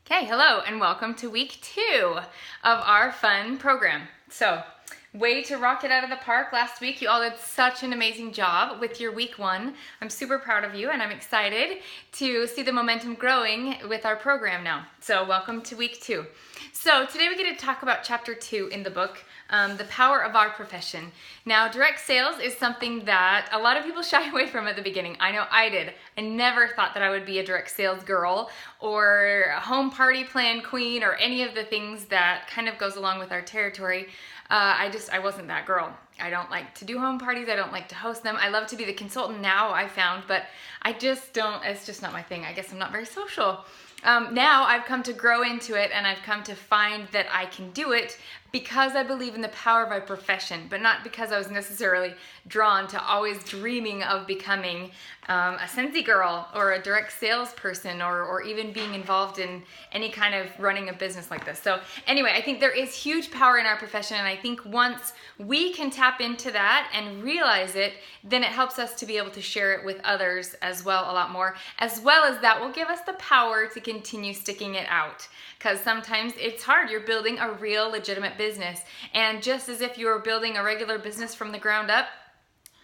Okay, hello and welcome to week 2 of our fun program. So, way to rock it out of the park last week. You all did such an amazing job with your week 1. I'm super proud of you and I'm excited to see the momentum growing with our program now. So, welcome to week 2. So, today we get to talk about chapter 2 in the book, the power of our profession. Now, direct sales is something that a lot of people shy away from at the beginning. I know I did. I never thought that I would be a direct sales girl or a home party plan queen or any of the things that kind of goes along with our territory. I wasn't that girl. I don't like to do home parties. I don't like to host them. I love to be the consultant now, I found, but I just don't, it's just not my thing. I guess I'm not very social. Now I've come to grow into it and I've come to find that I can do it because I believe in the power of my profession, but not because I was necessarily drawn to always dreaming of becoming a Scentsy girl or a direct salesperson or even being involved in any kind of running a business like this. So anyway, I think there is huge power in our profession, and I think once we can tap into that and realize it, then it helps us to be able to share it with others as well a lot more, as well as that will give us the power to continue sticking it out. Because sometimes it's hard. You're building a real legitimate business. And just as if you're building a regular business from the ground up,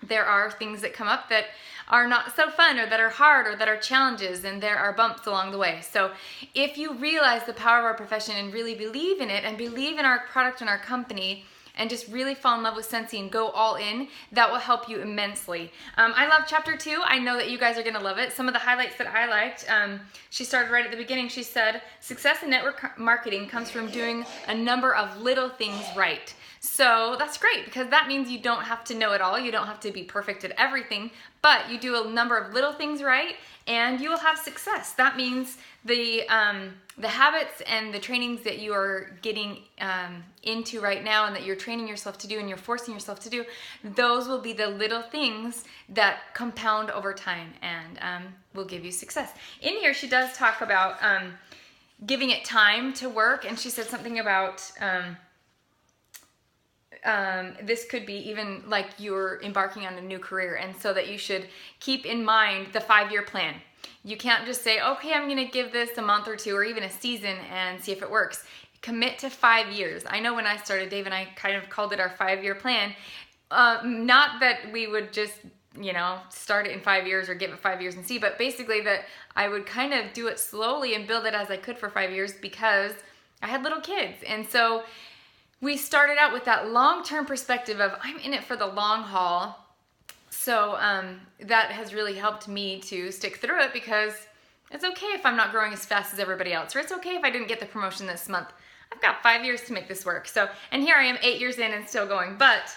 there are things that come up that are not so fun or that are hard or that are challenges, and there are bumps along the way. So if you realize the power of our profession and really believe in it and believe in our product and our company, and just really fall in love with Scentsy and go all in, that will help you immensely. I love chapter 2. I know that you guys are gonna love it. Some of the highlights that I liked, she started right at the beginning. She said, success in network marketing comes from doing a number of little things right. So that's great, because that means you don't have to know it all. You don't have to be perfect at everything, but you do a number of little things right and you will have success. That means the habits and the trainings that you are getting into right now and that you're training yourself to do and you're forcing yourself to do, those will be the little things that compound over time and will give you success. In here, she does talk about giving it time to work, and she said something about this could be even like you're embarking on a new career, and so that you should keep in mind the 5-year plan. You can't just say, okay, I'm gonna give this a month or 2 or even a season and see if it works. Commit to 5 years. I know when I started, Dave and I kind of called it our 5-year plan. Not that we would just, start it in 5 years or give it 5 years and see, but basically that I would kind of do it slowly and build it as I could for 5 years because I had little kids. And so we started out with that long-term perspective of I'm in it for the long haul. So that has really helped me to stick through it, because it's okay if I'm not growing as fast as everybody else, or it's okay if I didn't get the promotion this month. I've got 5 years to make this work. So, and here I am 8 years in and still going, but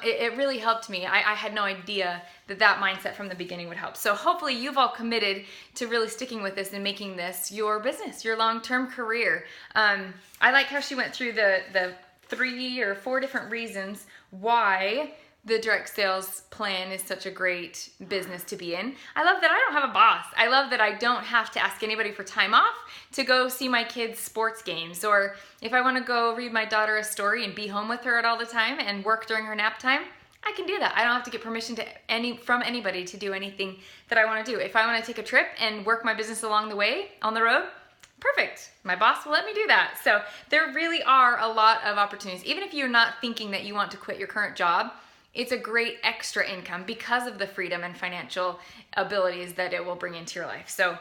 it really helped me. I had no idea that mindset from the beginning would help. So hopefully you've all committed to really sticking with this and making this your business, your long-term career. I like how she went through the 3 or 4 different reasons why the direct sales plan is such a great business to be in. I love that I don't have a boss. I love that I don't have to ask anybody for time off to go see my kids' sports games, or if I want to go read my daughter a story and be home with her at all the time and work during her nap time, I can do that. I don't have to get permission from anybody to do anything that I want to do. If I want to take a trip and work my business along the way, on the road, perfect. My boss will let me do that. So there really are a lot of opportunities. Even if you're not thinking that you want to quit your current job, it's a great extra income because of the freedom and financial abilities that it will bring into your life. So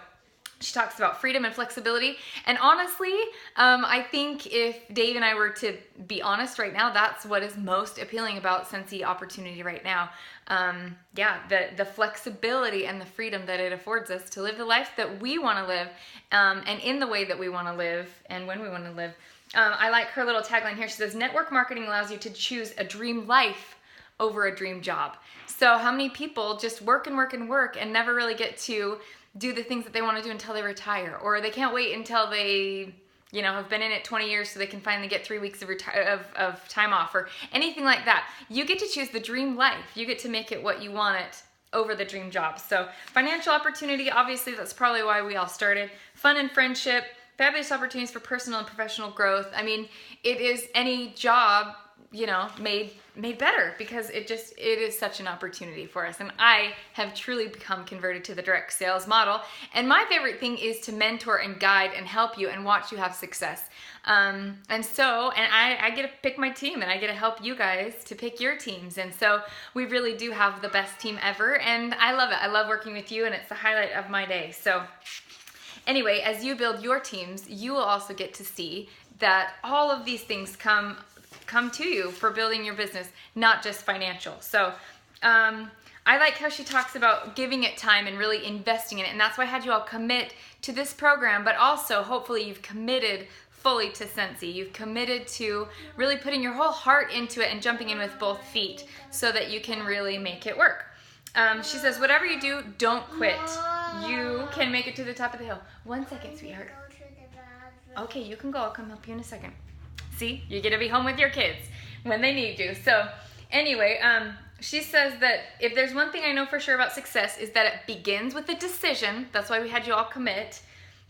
she talks about freedom and flexibility. And honestly, I think if Dave and I were to be honest right now, that's what is most appealing about Scentsy opportunity right now. The flexibility and the freedom that it affords us to live the life that we want to live, and in the way that we want to live and when we want to live. I like her little tagline here. She says, network marketing allows you to choose a dream life over a dream job. So how many people just work and work and work and never really get to do the things that they want to do until they retire, or they can't wait until they have been in it 20 years so they can finally get 3 weeks of time off, or anything like that. You get to choose the dream life. You get to make it what you want it over the dream job. So financial opportunity, obviously that's probably why we all started. Fun and friendship, fabulous opportunities for personal and professional growth. I mean, it is any job you know, made better, because it is such an opportunity for us. And I have truly become converted to the direct sales model. And my favorite thing is to mentor and guide and help you and watch you have success. And I get to pick my team, and I get to help you guys to pick your teams. And so we really do have the best team ever, and I love it. I love working with you, and it's the highlight of my day. So anyway, as you build your teams, you will also get to see that all of these things come to you for building your business, not just financial. So I like how she talks about giving it time and really investing in it. And that's why I had you all commit to this program, but also hopefully you've committed fully to Scentsy. You've committed to really putting your whole heart into it and jumping in with both feet so that you can really make it work. She says, whatever you do, don't quit. You can make it to the top of the hill. 1 second, sweetheart. Okay, you can go. I'll come help you in a second. See, you get to be home with your kids when they need you. So anyway, she says that if there's one thing I know for sure about success is that it begins with a decision. That's why we had you all commit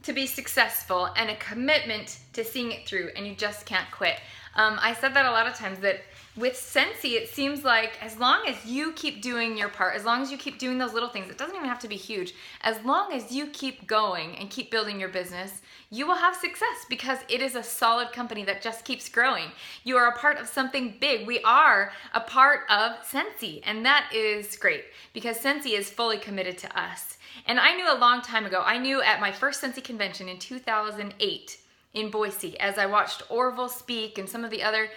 to be successful, and a commitment to seeing it through, and you just can't quit. I said that a lot of times, that with Scentsy, it seems like as long as you keep doing your part, as long as you keep doing those little things, it doesn't even have to be huge, as long as you keep going and keep building your business, you will have success, because it is a solid company that just keeps growing. You are a part of something big. We are a part of Scentsy, and that is great, because Scentsy is fully committed to us. And I knew a long time ago, I knew at my first Scentsy convention in 2008 in Boise, as I watched Orville speak and some of the other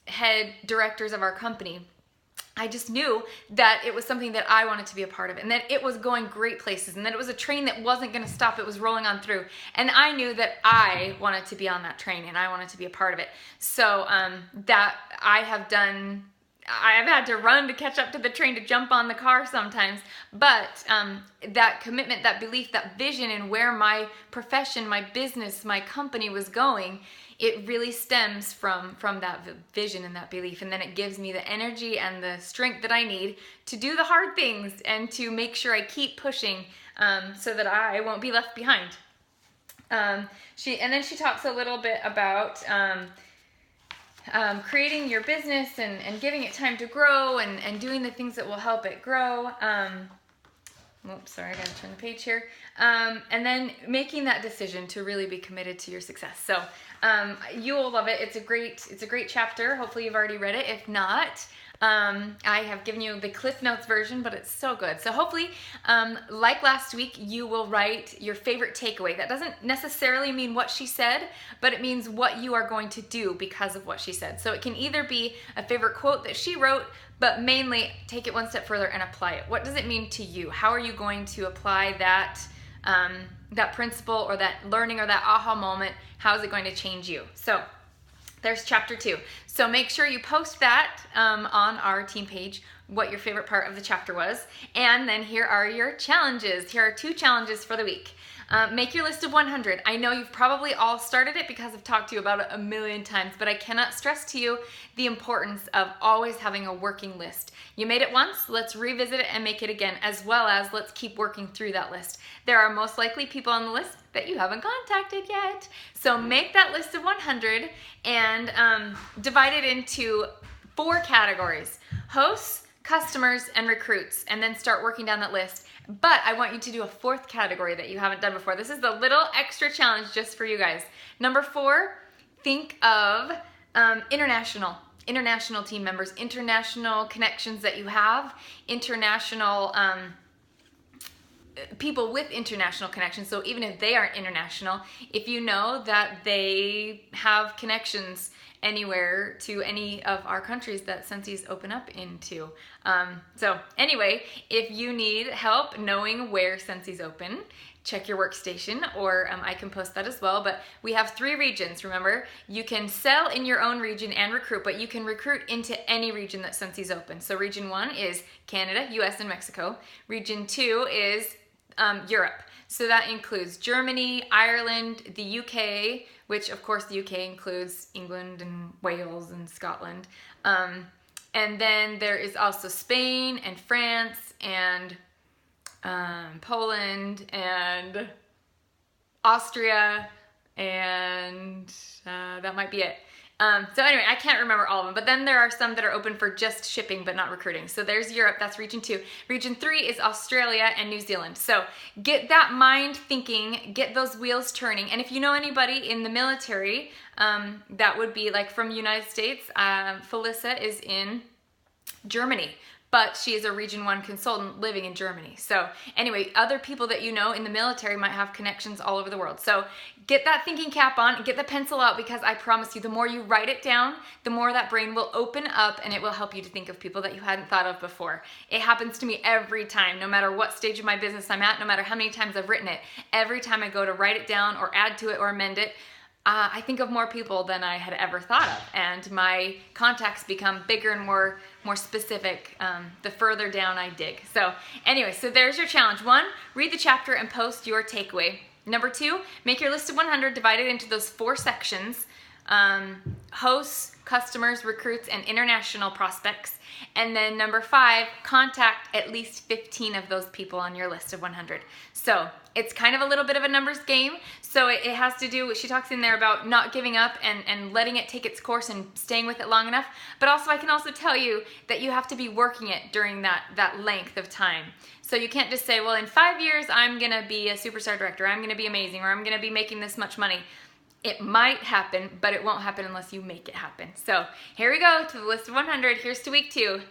head directors of our company, I just knew that it was something that I wanted to be a part of, and that it was going great places, and that it was a train that wasn't going to stop. It was rolling on through. And I knew that I wanted to be on that train, and I wanted to be a part of it. So that I've had to run to catch up to the train, to jump on the car sometimes, but that commitment, that belief, that vision in where my profession, my business, my company was going, it really stems from that vision and that belief. And then it gives me the energy and the strength that I need to do the hard things and to make sure I keep pushing so that I won't be left behind. And then she talks a little bit about creating your business and giving it time to grow and doing the things that will help it grow. Oops, sorry, I gotta turn the page here. And then making that decision to really be committed to your success. So you will love it. It's a great chapter. Hopefully you've already read it. If not, I have given you the Cliff Notes version, but it's so good. So hopefully, like last week, you will write your favorite takeaway. That doesn't necessarily mean what she said, but it means what you are going to do because of what she said. So it can either be a favorite quote that she wrote, but mainly take it one step further and apply it. What does it mean to you? How are you going to apply that principle or that learning or that aha moment? How is it going to change you? So there's chapter 2. So make sure you post that on our team page, what your favorite part of the chapter was. And then here are your challenges. Here are 2 challenges for the week. Make your list of 100. I know you've probably all started it because I've talked to you about it a million times, but I cannot stress to you the importance of always having a working list. You made it once, let's revisit it and make it again, as well as let's keep working through that list. There are most likely people on the list that you haven't contacted yet. So make that list of 100 and divide it into 4 categories: hosts, customers, and recruits, and then start working down that list. But I want you to do a 4th category that you haven't done before. This is the little extra challenge just for you guys. Number 4, think of international team members, international connections that you have, international people with international connections. So even if they aren't international, if you know that they have connections anywhere to any of our countries that Scentsy's open up into. So anyway, if you need help knowing where Scentsy's open, check your workstation, or I can post that as well. But we have 3 regions, remember? You can sell in your own region and recruit, but you can recruit into any region that Scentsy's open. So region 1 is Canada, US, and Mexico. Region 2 is Europe. So that includes Germany, Ireland, the UK, which of course the UK includes England and Wales and Scotland. And then there is also Spain and France and Poland and Austria, and that might be it. So anyway, I can't remember all of them, but then there are some that are open for just shipping but not recruiting. So there's Europe, that's region 2. Region 3 is Australia and New Zealand. So get that mind thinking, get those wheels turning. And if you know anybody in the military, that would be like from United States, Felissa is in Germany, but she is a Region 1 consultant living in Germany. So anyway, other people that you know in the military might have connections all over the world. So get that thinking cap on, get the pencil out, because I promise you, the more you write it down, the more that brain will open up and it will help you to think of people that you hadn't thought of before. It happens to me every time, no matter what stage of my business I'm at, no matter how many times I've written it. Every time I go to write it down or add to it or amend it, I think of more people than I had ever thought of, and my contacts become bigger and more specific the further down I dig. So anyway, so there's your challenge. 1, read the chapter and post your takeaway. Number 2, make your list of 100 divided into those 4 sections: hosts, customers, recruits, and international prospects. And then number 5, contact at least 15 of those people on your list of 100. So it's kind of a little bit of a numbers game. So it has to do, she talks in there about not giving up and letting it take its course and staying with it long enough. But also, I can also tell you that you have to be working it during that length of time. So you can't just say, well, in 5 years, I'm gonna be a superstar director, I'm gonna be amazing, or I'm gonna be making this much money. It might happen, but it won't happen unless you make it happen. So here we go to the list of 100. Here's to week 2.